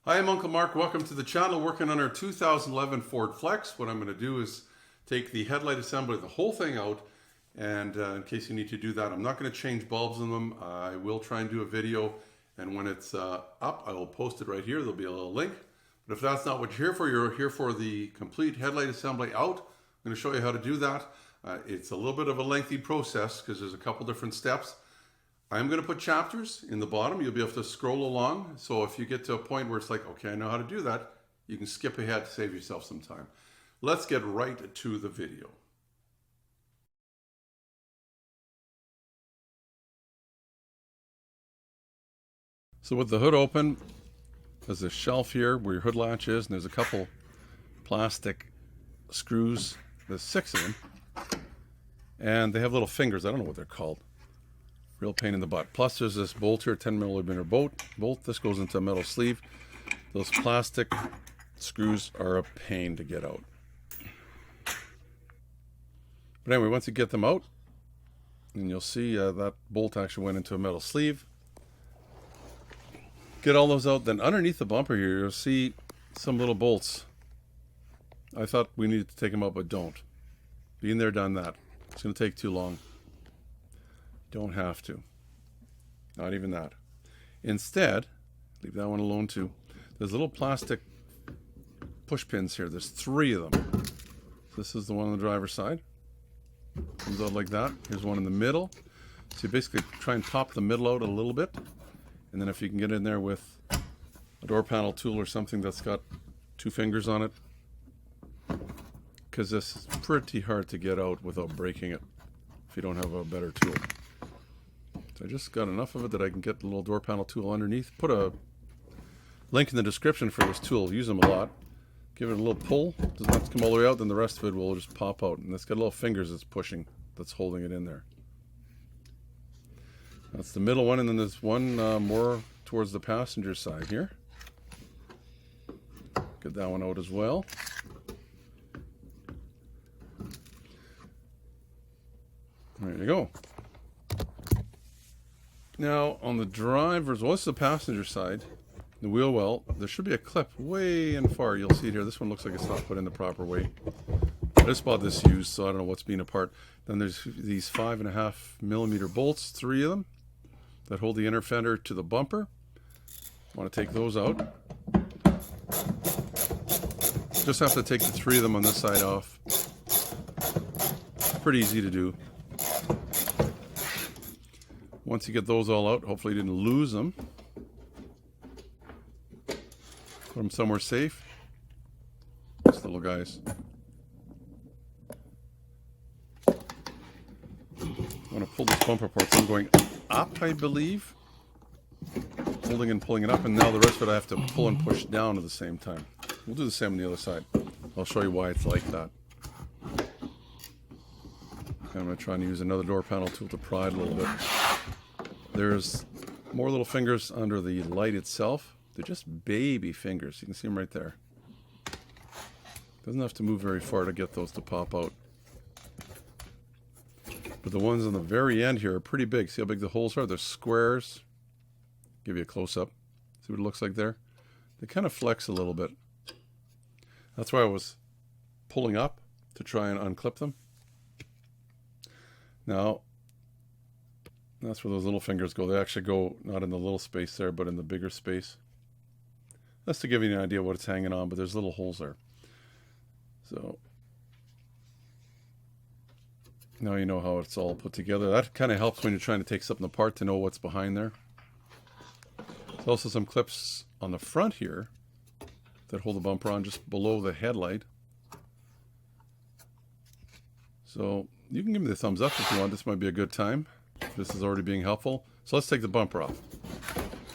Hi, I'm Uncle Mark. Welcome to the channel. Working on our 2011 Ford Flex. What I'm going to do is take the headlight assembly, the whole thing out, and in case you need to do that, I'm not going to change bulbs in them. I will try and do a video, and when it's up, I will post it right here. There'll be a little link. But if that's not what you're here for the complete headlight assembly out. I'm going to show you how to do that. It's a little bit of a lengthy process because there's a couple different steps. I'm going to put chapters in the bottom. You'll be able to scroll along. So if you get to a point where it's like, okay, I know how to do that, you can skip ahead to save yourself some time. Let's get right to the video. So with the hood open, there's a shelf here where your hood latch is, and there's a couple plastic screws. There's 6 of them. And they have little fingers. I don't know what they're called. Real pain in the butt. Plus there's this bolt here, 10mm bolt. This goes into a metal sleeve. Those plastic screws are a pain to get out. But anyway, once you get them out, and you'll see that bolt actually went into a metal sleeve. Get all those out, then underneath the bumper here, you'll see some little bolts. I thought we needed to take them out, but don't. Been there, done that. It's going to take too long. Don't have to. Not even that. Instead, leave that one alone too. There's little plastic push pins here. There's 3 of them. This is the one on the driver's side. Comes out like that. Here's one in the middle. So you basically try and pop the middle out a little bit. And then if you can get in there with a door panel tool or something that's got 2 fingers on it. Because this is pretty hard to get out without breaking it if you don't have a better tool. So I just got enough of it that I can get the little door panel tool underneath. Put a link in the description for this tool. Use them a lot. Give it a little pull. Doesn't have to come all the way out. Then the rest of it will just pop out. And it's got little fingers it's pushing. That's holding it in there. That's the middle one. And then there's one more towards the passenger side here. Get that one out as well. There you go. Now, on the driver's, well, this is the passenger side, the wheel well, there should be a clip way in far. You'll see it here. This one looks like it's not put in the proper way. I just bought this used, so I don't know what's being apart. Then there's these 5.5mm bolts, 3 of them, that hold the inner fender to the bumper. Want to take those out. Just have to take the 3 of them on this side off. Pretty easy to do. Once you get those all out, hopefully you didn't lose them. Put them somewhere safe. These little guys. I want to pull this bumper apart, so I'm going up, I believe. Holding and pulling it up, and now the rest of it I have to pull and push down at the same time. We'll do the same on the other side. I'll show you why it's like that. I'm going to try and use another door panel tool to pry it a little bit. There's more little fingers under the light itself. They're just baby fingers. You can see them right there. Doesn't have to move very far to get those to pop out. But the ones on the very end here are pretty big. See how big the holes are? They're squares. Give you a close-up. See what it looks like there? They kind of flex a little bit. That's why I was pulling up to try and unclip them. Now, that's where those little fingers go. They actually go not in the little space there, but in the bigger space. That's to give you an idea of what it's hanging on, but there's little holes there. So, now you know how it's all put together. That kind of helps when you're trying to take something apart to know what's behind there. There's also some clips on the front here that hold the bumper on just below the headlight. So, you can give me the thumbs up if you want. This might be a good time. This is already being helpful. So let's take the bumper off.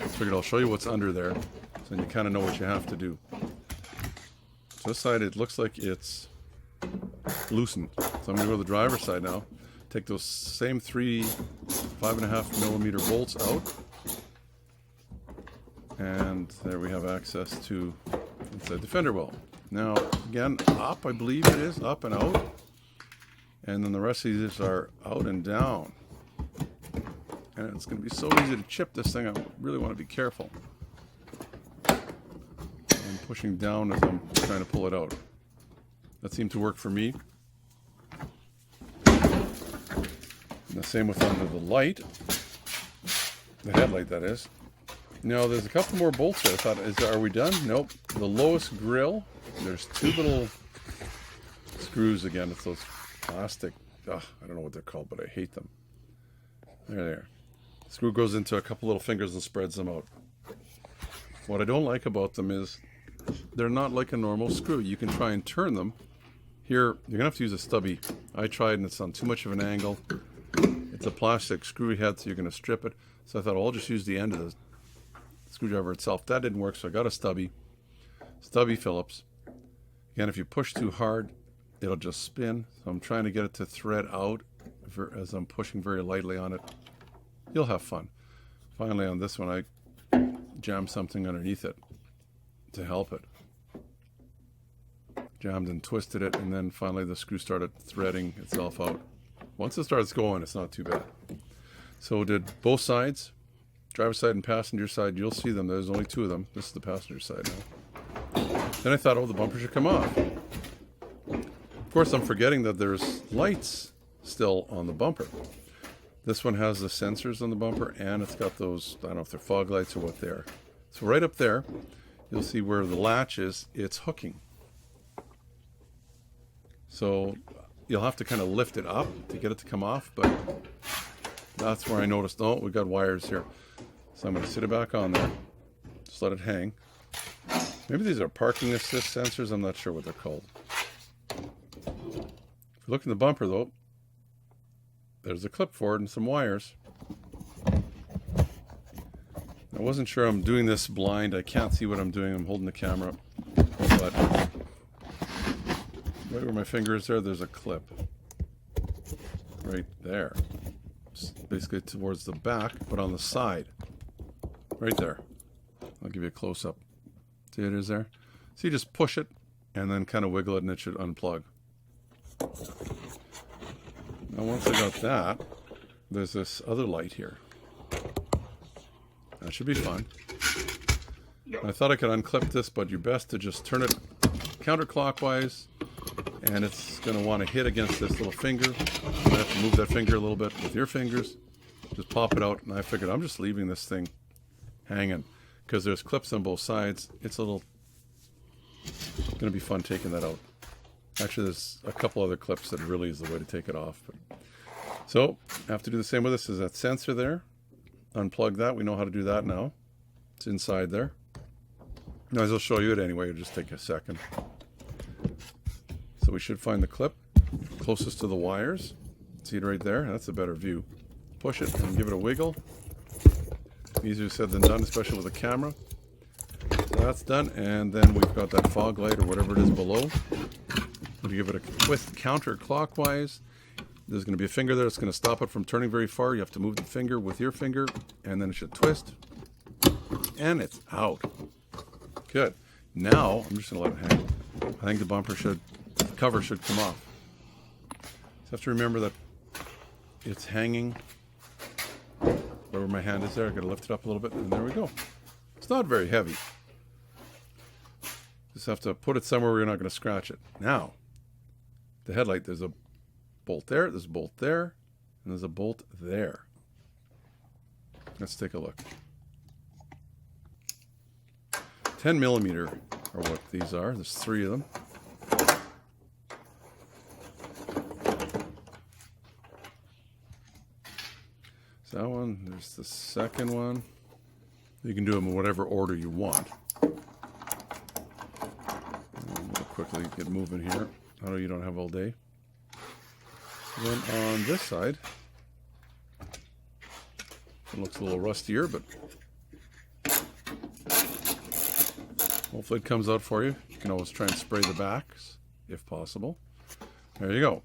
I figured I'll show you what's under there, so you kind of know what you have to do. So this side, it looks like it's loosened. So I'm going to go to the driver's side now. Take those same 3 5.5mm bolts out. And there we have access to inside the fender well. Now, again, up, I believe it is, up and out. And then the rest of these are out and down. And it's going to be so easy to chip this thing. I really want to be careful. pushing down as I'm trying to pull it out. That seemed to work for me. And the same with under the light. The headlight, that is. Now, there's a couple more bolts there. I thought, are we done? Nope. The lowest grill, there's two little screws again. It's those plastic, I don't know what they're called, but I hate them. There they are. Screw goes into a couple little fingers and spreads them out. What I don't like about them is they're not like a normal screw. You can try and turn them. Here, you're going to have to use a stubby. I tried and it's on too much of an angle. It's a plastic screw head, so you're going to strip it. So I thought, I'll just use the end of the screwdriver itself. That didn't work, so I got a stubby. Stubby Phillips. Again, if you push too hard, it'll just spin. So I'm trying to get it to thread out as I'm pushing very lightly on it. You'll have fun. Finally, on this one, I jammed something underneath it to help it. Jammed and twisted it, and then finally the screw started threading itself out. Once it starts going, it's not too bad. So did both sides, driver's side and passenger side. You'll see them. There's only two of them. This is the passenger side now. Then I thought, oh, the bumper should come off. Of course, I'm forgetting that there's lights still on the bumper. This one has the sensors on the bumper, and it's got those, I don't know if they're fog lights or what they are. So right up there, you'll see where the latch is, it's hooking. So you'll have to kind of lift it up to get it to come off, but that's where I noticed, oh, we got wires here. So I'm going to sit it back on there, just let it hang. Maybe these are parking assist sensors, I'm not sure what they're called. If you look in the bumper though, there's a clip for it and some wires. I wasn't sure I'm doing this blind. I can't see what I'm doing. I'm holding the camera. But right where my finger is there's a clip. Right there. Just basically towards the back, but on the side. Right there. I'll give you a close-up. See it is there? So you just push it and then kind of wiggle it and it should unplug. Now once I got that, there's this other light here. That should be fun. I thought I could unclip this, but you're best to just turn it counterclockwise, and it's going to want to hit against this little finger. You might have to move that finger a little bit with your fingers. Just pop it out, and I figured I'm just leaving this thing hanging because there's clips on both sides. It's going to be fun taking that out. Actually, there's a couple other clips that really is the way to take it off. So, I have to do the same with this. There's that sensor there. Unplug that. We know how to do that now. It's inside there. Might as well show you it anyway. It'll just take a second. So we should find the clip closest to the wires. See it right there? That's a better view. Push it and give it a wiggle. Easier said than done, especially with a camera. So that's done. And then we've got that fog light or whatever it is below. We'll give it a twist counterclockwise. There's going to be a finger there that's going to stop it from turning very far. You have to move the finger with your finger, and then it should twist. And it's out. Good. Now, I'm just going to let it hang. I think the cover should come off. So I have to remember that it's hanging wherever my hand is there. I've got to lift it up a little bit, and there we go. It's not very heavy. Just have to put it somewhere where you're not going to scratch it. Now, the headlight, there's a bolt there, there's a bolt there, and there's a bolt there. Let's take a look. 10 millimeter are what these are. There's 3 of them. So that one, there's the second one. You can do them in whatever order you want. We'll quickly get moving here. I know you don't have all day. Then on this side, it looks a little rustier, but hopefully it comes out for you. You can always try and spray the backs, if possible. There you go.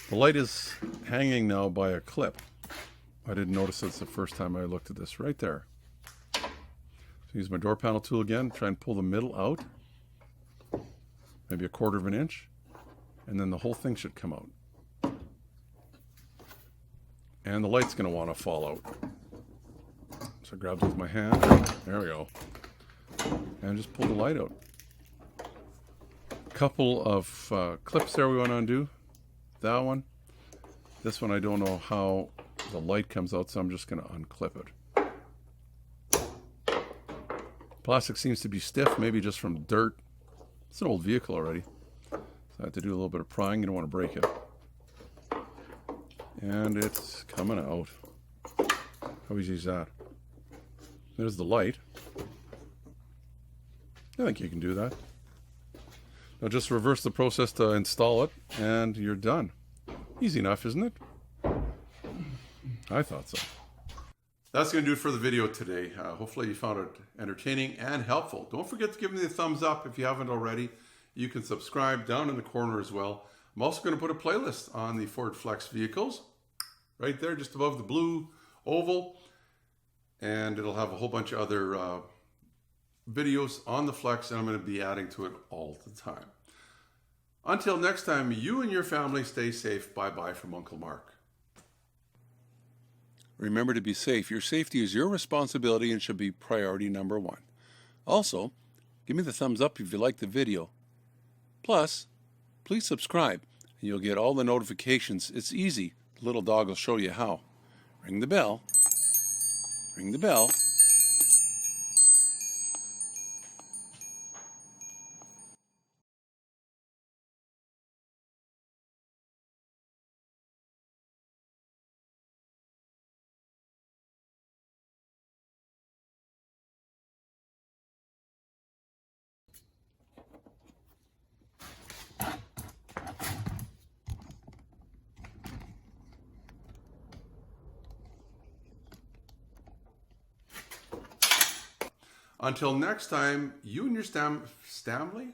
The light is hanging now by a clip. I didn't notice it the first time I looked at this. Right there. So use my door panel tool again, try and pull the middle out. Maybe a 1/4 of an inch. And then the whole thing should come out. And the light's going to want to fall out. So I grabbed it with my hand. There we go. And just pull the light out. couple of clips there we want to undo. That one. This one I don't know how the light comes out, so I'm just going to unclip it. Plastic seems to be stiff, maybe just from dirt. It's an old vehicle already. So I have to do a little bit of prying. You don't want to break it. And it's coming out. How easy is that? There's the light. I think you can do that. Now just reverse the process to install it, and you're done. Easy enough, isn't it? I thought so. That's going to do it for the video today. Hopefully you found it entertaining and helpful. Don't forget to give me a thumbs up if you haven't already. You can subscribe down in the corner as well. I'm also going to put a playlist on the Ford Flex vehicles. Right there, just above the blue oval. And it'll have a whole bunch of other videos on the Flex, and I'm going to be adding to it all the time. Until next time, you and your family stay safe. Bye-bye from Uncle Mark. Remember to be safe. Your safety is your responsibility and should be priority number one. Also, give me the thumbs up if you like the video. Plus, please subscribe, and you'll get all the notifications. It's easy. The little dog will show you how. Ring the bell. Ring the bell. Until next time, you and your Stanley?